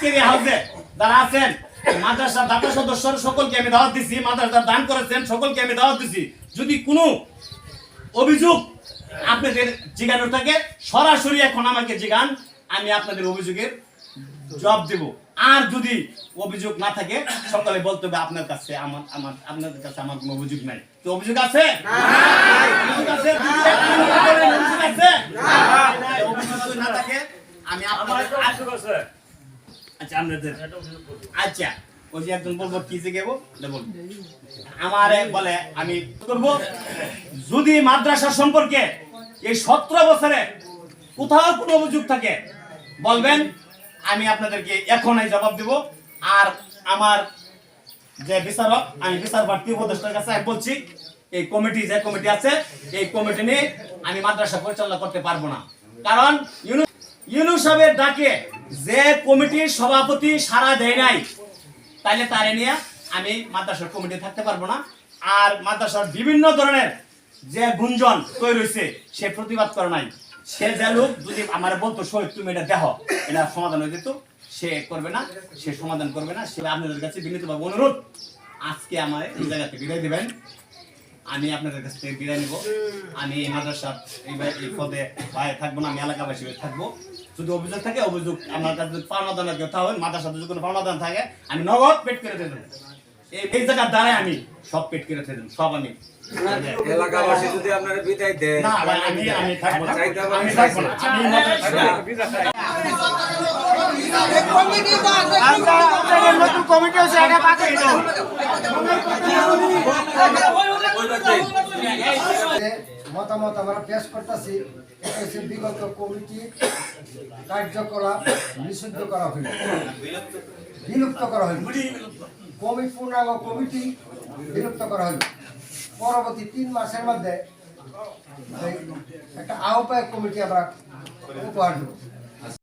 আজকের এই হাউসে যারা আছেন মাদ্রাসার দাতা সদস্য সকলকে আমি দাওয়াত দিছি, মাদ্রাসার দান করেছেন সকলকে আমি দাওয়াত দিছি। যদি কোনো অভিযোগ আপনাদের জিজ্ঞাসা থাকে সরাসরি এখন আমাকে জিজ্ঞান, আমি আপনাদের অভিযোগের জবাব দেব। আর যদি অভিযোগ না থাকে সকালে বলতে হবে আপনার কাছে আপনাদের কাছে আমার কোনো অভিযোগ নাই। তো অভিযোগ আছে? অভিযোগ আছে? অভিযোগ আছে? অভিযোগ যদি না থাকে আমি আপনাদের আচ্ছা আপনাদের আচ্ছা ওই যে একজন বলবো কি জিজ্ঞাসা বলবো আমারে বলে আমি করব যদি মাদ্রাসা সম্পর্কে এই 17 বছরে কোথাও কোনো অভিযোগ থাকে বলবেন, আমি আপনাদেরকে এখনই জবাব দেব। আর আমার যে বিচারক আমি বিচার প্রার্থী উপদেষ্টার কাছে আমি বলছি এই কমিটি যে কমিটি আছে এই কমিটি নিয়ে আমি মাদ্রাসা পরিচালনা করতে পারবো না। কারণ ইউনূস সাহেবের ডাকে যে কমিটির সভাপতি সাড়া দেয় নাই তাইলে তারে নিয়ে আমি মাদ্রাসার কমিটি থাকতে পারবো না। আর মাদ্রাসার বিভিন্ন ধরনের যে গুঞ্জন তৈরি হয়েছে সে প্রতিবাদ করে নাই। সে যে লোক যদি আমার বলতো শহীদ তুমি এটা দেখো এটা সমাধান হয়ে যেত, সে করবে না, সে সমাধান করবে না। সে আপনাদের কাছে বিনীতভাবে অনুরোধ আজকে আমার এই জায়গা থেকে বিদায় দেবেন। আমি আপনাদের কাছ থেকে বিদায় নিব। আমি এই মাদ্রাসার এই পদে থাকবো না, আমি এলাকাবাসী হয়ে থাকবো। যদি অভিযোগ থাকে অভিযোগ আমার কাছে পাওনাদানের কথা হয়, মাদ্রাসাতে যদি কোনো পাওনাদান থাকে আমি নগদ পেট করে দেবো। এই জায়গার দ্বারাই আমি সব পেট করে দেবো, সব আমি এলাকাবাসী যদি আপনারা বিদায় দেন না আমি থাকবো না, আমি থাকবো না, নতুন কমিটি আছে এটা পাকে মতামত আমরা পেশ করতেছি। বিগত কমিটি কার্যকলাপ নিষিদ্ধ করা হইল, বিলুপ্ত করা হইল, পূর্ণাঙ্গ কমিটি বিলুপ্ত করা হইল। পরবর্তী 3 মাসের মধ্যে একটা আহ্বায়ক কমিটি আমরা উপহার দেব।